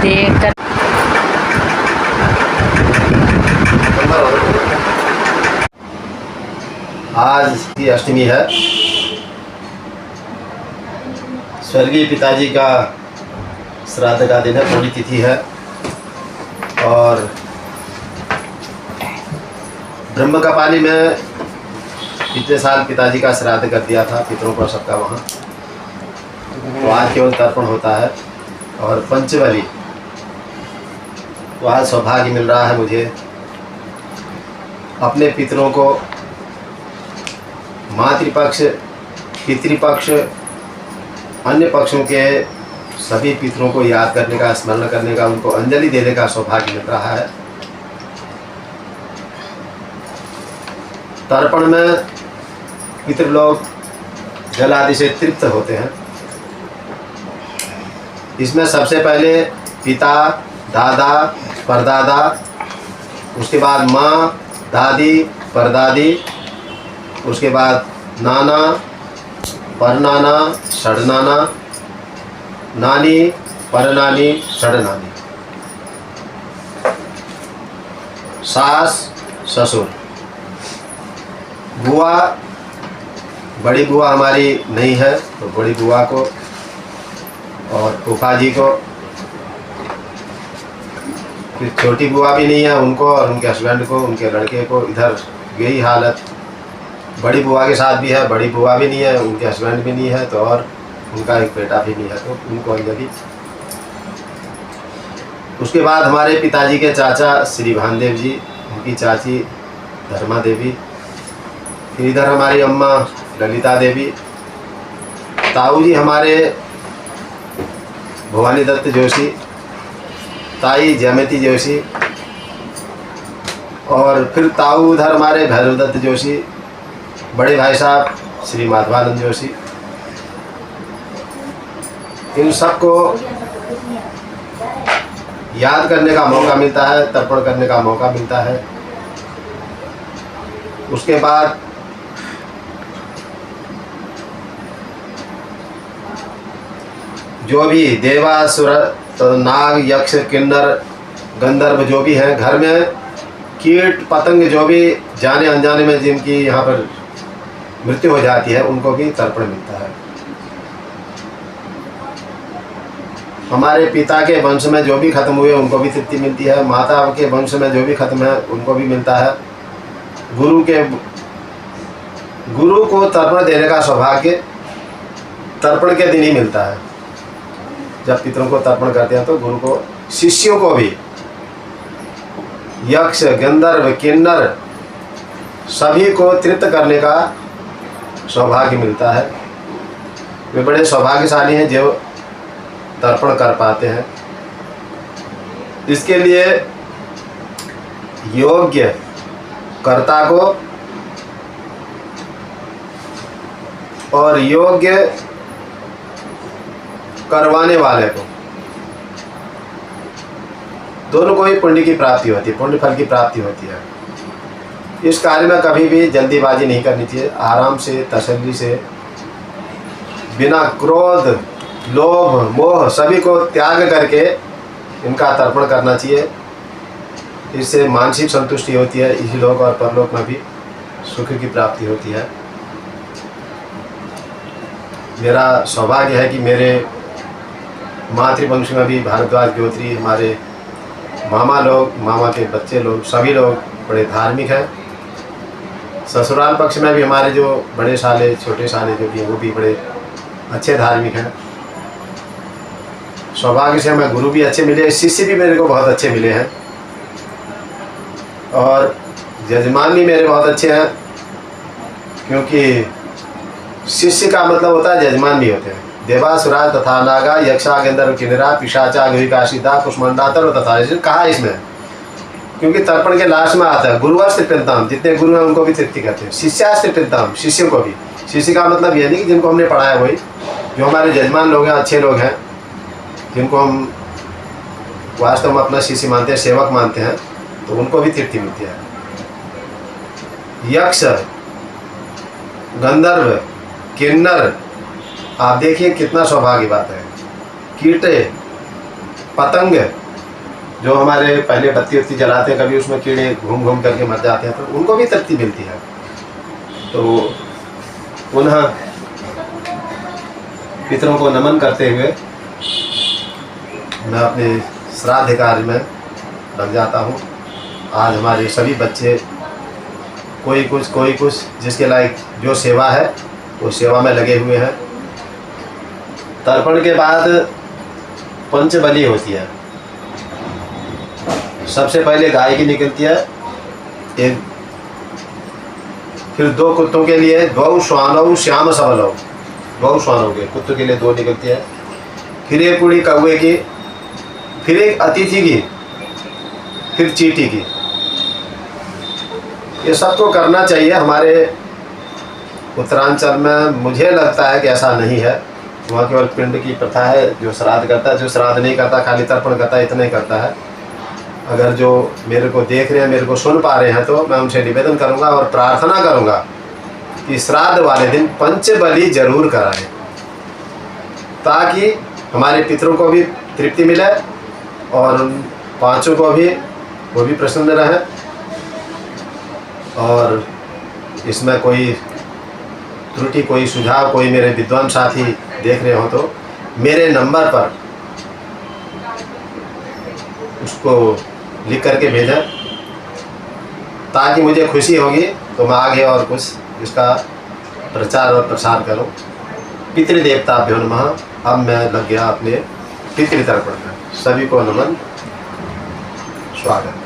देखकर आज की अष्टमी है। स्वर्गीय पिताजी का श्राद्ध का दिन है, पूरी तिथि है और ब्रह्म का पानी में पिछले साल पिताजी का श्राद्ध कर दिया था, पितरों का सबका वहाँ। तो आज केवल तर्पण होता है और पंचबली, तो आज सौभाग्य मिल रहा है मुझे अपने पितरों को, मातृपक्ष, पितृपक्ष, अन्य पक्षों के सभी पितरों को याद करने का, स्मरण करने का, उनको अंजलि देने का सौभाग्य मिल रहा है। तर्पण में पितृ लोग जल आदि से तृप्त होते हैं। इसमें सबसे पहले पिता, दादा, परदादा, उसके बाद माँ, दादी, परदादी, उसके बाद नाना, परनाना, षडनाना, नानी, परनानी, षडनानी, सास, ससुर, बुआ, बड़ी बुआ हमारी नहीं है तो बड़ी बुआ को, और फूफा जी को, फिर छोटी बुआ भी नहीं है उनको, और उनके हस्बैंड को, उनके लड़के को। इधर यही हालत बड़ी बुआ के साथ भी है, बड़ी बुआ भी नहीं है, उनके हस्बैंड भी नहीं है, तो और उनका एक बेटा भी नहीं है, तो उनको अंजलि। उसके बाद हमारे पिताजी के चाचा श्री भानदेव जी, उनकी चाची धर्मा देवी, फिर इधर हमारी अम्मा ललिता देवी, ताऊ जी हमारे भवानी दत्त जोशी, ताई जयमती जोशी, और फिर ताऊ उधर हमारे भैरव दत्त जोशी, बड़े भाई साहब श्री माधवानंद जोशी। इन सबको याद करने का मौका मिलता है, तर्पण करने का मौका मिलता है। उसके बाद जो भी देवासुर, नाग, यक्ष, किन्नर, गंधर्व जो भी हैं, घर में कीट पतंग जो भी जाने अनजाने में जिनकी यहाँ पर मृत्यु हो जाती है, उनको भी तर्पण मिलता है। हमारे पिता के वंश में जो भी खत्म हुए उनको भी तृप्ति मिलती है, माता के वंश में जो भी खत्म है उनको भी मिलता है। गुरु को तर्पण देने का सौभाग्य तर्पण के दिन ही मिलता है। जब पितरों को तर्पण करते हैं तो गुरु को, शिष्यों को भी, यक्ष, गंधर्व, किन्नर सभी को तृप्त करने का सौभाग्य मिलता है। वे बड़े सौभाग्यशाली हैं जो तर्पण कर पाते हैं। इसके लिए योग्य कर्ता को और योग्य करवाने वाले को, दोनों को ही पुण्य की प्राप्ति होती है, पुण्य फल की प्राप्ति होती है। इस कार्य में कभी भी जल्दीबाजी नहीं करनी चाहिए, आराम से, तसल्ली से, बिना क्रोध, लोभ, मोह सभी को त्याग करके इनका तर्पण करना चाहिए। इससे मानसिक संतुष्टि होती है, इसी लोक और परलोक में भी सुख की प्राप्ति होती है। मेरा सौभाग्य है कि मेरे मातृवंश में भी भारद्वाज गोत्री, हमारे मामा लोग, मामा के बच्चे लोग, सभी लोग बड़े धार्मिक हैं। ससुराल पक्ष में भी हमारे जो बड़े साले, छोटे साले जो भी हैं वो भी बड़े अच्छे धार्मिक हैं। सौभाग्य से हमें गुरु भी अच्छे मिले, शिष्य भी मेरे को बहुत अच्छे मिले हैं, और जजमान भी मेरे बहुत अच्छे हैं, क्योंकि शिष्य का मतलब होता है जजमान भी होते हैं। देवासुरा तथा नागा, यक्षा, गंधर्व, किन्नरा, पिशाचा, गृहिका, सीता, कुष्मांडातर तथा, कहा इसमें, क्योंकि तर्पण के लास्ट में आता है गुरुवास्त्र तृप्यताम, जितने गुरु हैं उनको भी तृप्ति कहते हैं। शिष्यास्त्र तृप्यताम, शिष्यों को भी। शिष्य का मतलब ये नहीं कि जिनको हमने पढ़ाया वही, जो हमारे जजमान लोग हैं, अच्छे लोग हैं, जिनको हम वास्तव में अपना शिष्य मानते हैं, सेवक मानते हैं, तो उनको भी तृप्ति मिलती है। यक्ष, गंधर्व, किन्नर, आप देखिए कितना सौभाग्य बात है। कीटे, पतंग जो हमारे पहले बत्ती उत्ती जलाते हैं, कभी उसमें कीड़े घूम घूम करके मर जाते हैं, तो उनको भी तृप्ति मिलती है। तो पुनः पितरों को नमन करते हुए मैं अपने श्राद्ध कार्य में लग जाता हूँ। आज हमारे सभी बच्चे कोई कुछ जिसके लायक जो सेवा है वो सेवा में लगे हुए हैं। तर्पण के बाद पंचबली होती है। सबसे पहले गाय की निकलती है एक, फिर 2 कुत्तों के लिए 2 श्वानौ श्याम सबलौ, 2 श्वानों के कुत्तों के लिए 2 निकलती है, फिर एक कुड़ी कौवे की, फिर एक अतिथि की, फिर चींटी की। ये सबको करना चाहिए। हमारे उत्तरांचल में मुझे लगता है कि ऐसा नहीं है, वहाँ केवल पिंड की प्रथा है। जो श्राद्ध करता है, जो श्राद्ध नहीं करता खाली तर्पण करता है, इतना ही करता है। अगर जो मेरे को देख रहे हैं, मेरे को सुन पा रहे हैं, तो मैं उनसे निवेदन करूँगा और प्रार्थना करूँगा कि श्राद्ध वाले दिन पंचबली जरूर कराएं, ताकि हमारे पितरों को भी तृप्ति मिले और उन 5 को भी, वो भी प्रसन्न रहे। और इसमें कोई त्रुटि, कोई सुझाव, कोई मेरे विद्वान साथी देख रहे हो तो मेरे नंबर पर उसको लिख करके भेजें, ताकि मुझे खुशी होगी तो मैं आगे और कुछ इसका प्रचार और प्रसार करूं। पितृदेवताभ्यो नमः। अब मैं लग गया अपने पितृतर्पण में। सभी को नमन, स्वागत।